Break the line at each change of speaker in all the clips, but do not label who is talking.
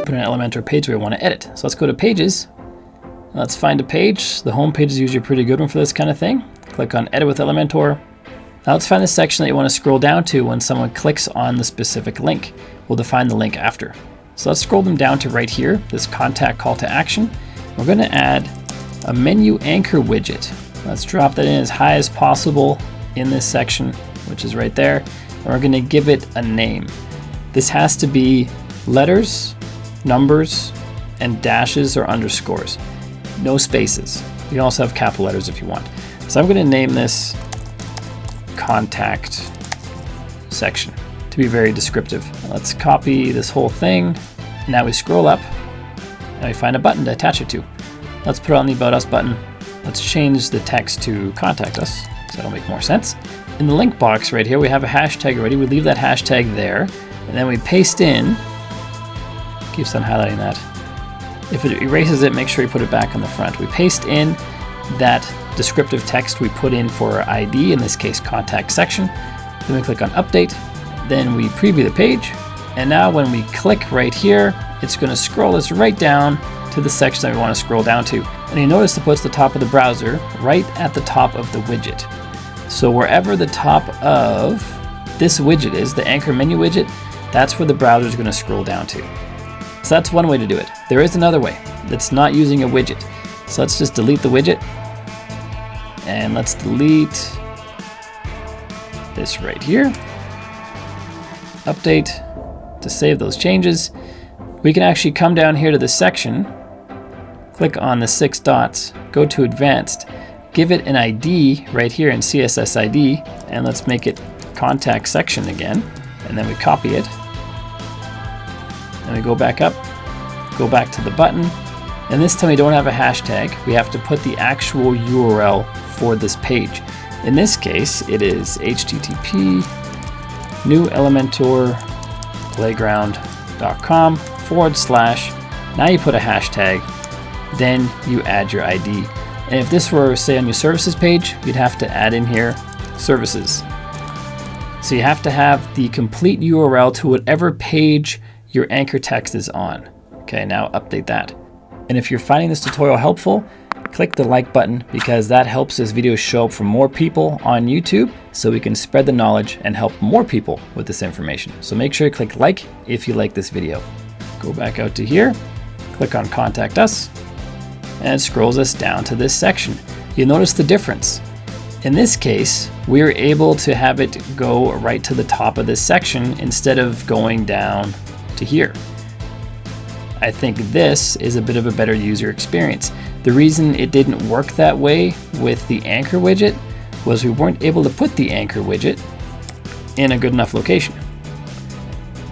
put an Elementor page we want to edit. So let's go to Pages. Let's find a page. The home page is usually a pretty good one for this kind of thing. Click on Edit with Elementor. Now let's find the section that you want to scroll down to when someone clicks on the specific link. We'll define the link after. So let's scroll them down to right here, this contact call to action. We're going to add a menu anchor widget. Let's drop that in as high as possible in this section, which is right there. And we're going to give it a name. This has to be letters, numbers, and dashes or underscores. No spaces. You can also have capital letters if you want. So I'm going to name this contact section to be very descriptive. Let's copy this whole thing. Now we scroll up and we find a button to attach it to. Let's put on the About Us button. Let's change the text to Contact Us, so that'll make more sense. In the link box right here, we have a hashtag already. We leave that hashtag there, and then we paste in, keeps on highlighting that. If it erases it, make sure you put it back on the front. We paste in that descriptive text we put in for our ID, in this case, contact section. Then we click on Update. Then we preview the page. And now when we click right here, it's going to scroll us right down to the section that we want to scroll down to. And you notice it puts the top of the browser right at the top of the widget. So wherever the top of this widget is, the anchor menu widget, that's where the browser is going to scroll down to. So that's one way to do it. There is another way that's not using a widget. So let's just delete the widget. And let's delete this right here. Update to save those changes. We can actually come down here to the section, click on the 6 dots, go to Advanced, give it an ID right here in CSS ID, and let's make it Contact Section again. And then we copy it. And we go back up, go back to the button. And this time we don't have a hashtag. We have to put the actual URL for this page. In this case, it is http new Elementor playground.com / now you put a hashtag, then you add your ID. And if this were, say, on your services page, you'd have to add in here services. So you have to have the complete URL to whatever page your anchor text is on. Okay, now update that. And if you're finding this tutorial helpful, click the like button, because that helps this video show up for more people on YouTube, so we can spread the knowledge and help more people with this information. So make sure you click like if you like this video. Go back out to here, click on Contact Us, and it scrolls us down to this section. You'll notice the difference. In this case, we were able to have it go right to the top of this section instead of going down to here. I think this is a bit of a better user experience. The reason it didn't work that way with the anchor widget was we weren't able to put the anchor widget in a good enough location.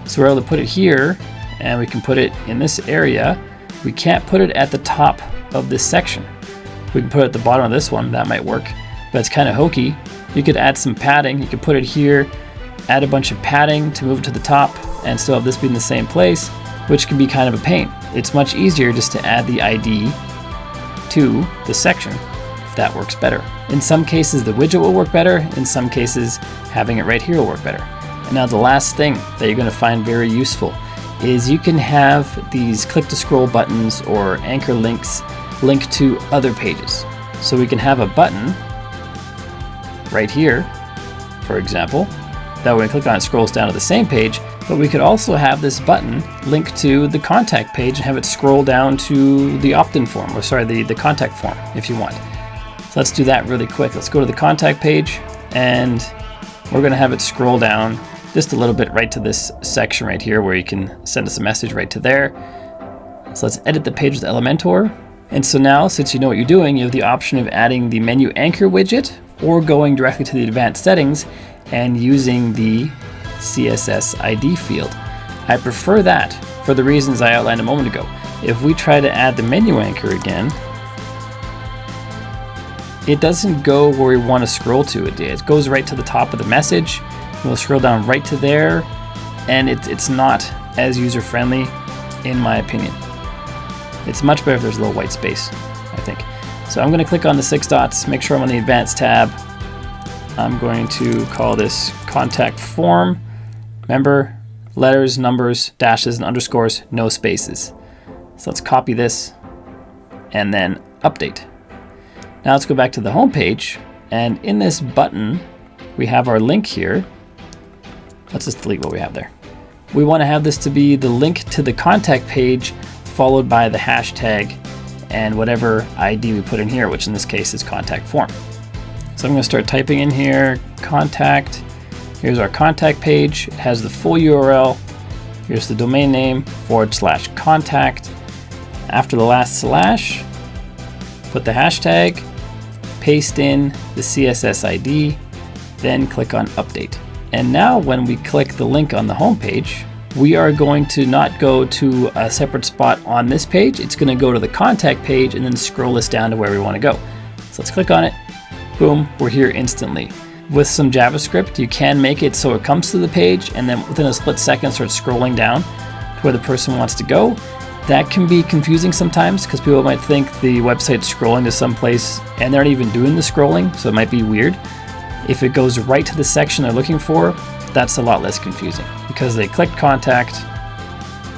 So we're able to put it here, and we can put it in this area. We can't put it at the top of this section. We can put it at the bottom of this one, that might work, but it's kind of hokey. You could add some padding. You could put it here, add a bunch of padding to move it to the top, and still have this be in the same place, which can be kind of a pain. It's much easier just to add the ID to the section, if that works better. In some cases, the widget will work better. In some cases, having it right here will work better. And now the last thing that you're going to find very useful is you can have these click to scroll buttons or anchor links linked to other pages. So we can have a button right here, for example, that when we click on it scrolls down to the same page, but we could also have this button linked to the contact page and have it scroll down to the opt-in form, or sorry, the contact form if you want. So let's do that really quick. Let's go to the contact page, and we're going to have it scroll down just a little bit right to this section right here where you can send us a message right to there. So let's edit the page with Elementor. And so now, since you know what you're doing, you have the option of adding the menu anchor widget or going directly to the advanced settings and using the CSS ID field. I prefer that for the reasons I outlined a moment ago. If we try to add the menu anchor again, it doesn't go where we want to scroll to. It goes right to the top of the message. We'll scroll down right to there, and it's not as user-friendly, in my opinion. It's much better if there's a little white space, I think. So I'm going to click on the 6 dots, make sure I'm on the Advanced tab. I'm going to call this Contact Form. Remember, letters, numbers, dashes, and underscores, no spaces. So let's copy this and then update. Now let's go back to the home page, and in this button, we have our link here. Let's just delete what we have there. We want to have this to be the link to the contact page followed by the hashtag and whatever ID we put in here, which in this case is contact form. So I'm going to start typing in here, contact. Here's our contact page. It has the full URL. Here's the domain name, /contact. After the last slash, put the hashtag, paste in the CSS ID, then click on update. And now when we click the link on the home page, we are going to not go to a separate spot on this page. It's going to go to the contact page and then scroll us down to where we want to go. So let's click on it. Boom, we're here instantly. With some JavaScript, you can make it so it comes to the page and then within a split second starts scrolling down to where the person wants to go. That can be confusing sometimes because people might think the website's scrolling to some place and they're not even doing the scrolling, so it might be weird. If it goes right to the section they're looking for, that's a lot less confusing because they clicked contact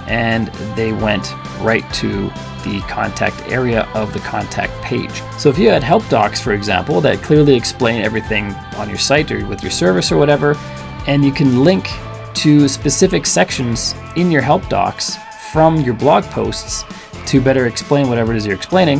and they went right to the contact area of the contact page. So if you had help docs, for example, that clearly explain everything on your site or with your service or whatever, and you can link to specific sections in your help docs from your blog posts to better explain whatever it is you're explaining,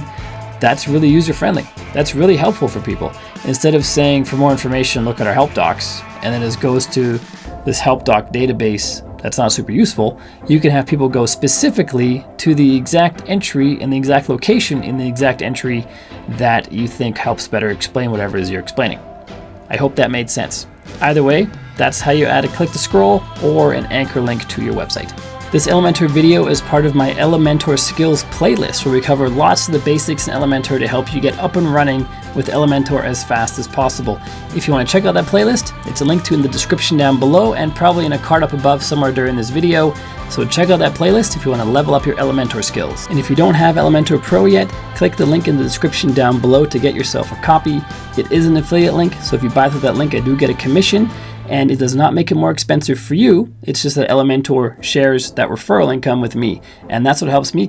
that's really user-friendly. That's really helpful for people. Instead of saying for more information, look at our help docs, and then it goes to this help doc database that's not super useful, you can have people go specifically to the exact entry in the exact location in the exact entry that you think helps better explain whatever it is you're explaining. I hope that made sense. Either way, that's how you add a click to scroll or an anchor link to your website. This Elementor video is part of my Elementor skills playlist where we cover lots of the basics in Elementor to help you get up and running with Elementor as fast as possible. If you want to check out that playlist, it's a link to in the description down below and probably in a card up above somewhere during this video. So check out that playlist if you want to level up your Elementor skills. And if you don't have Elementor Pro yet, click the link in the description down below to get yourself a copy. It is an affiliate link, so if you buy through that link, I do get a commission. And it does not make it more expensive for you. It's just that Elementor shares that referral income with me. And that's what helps me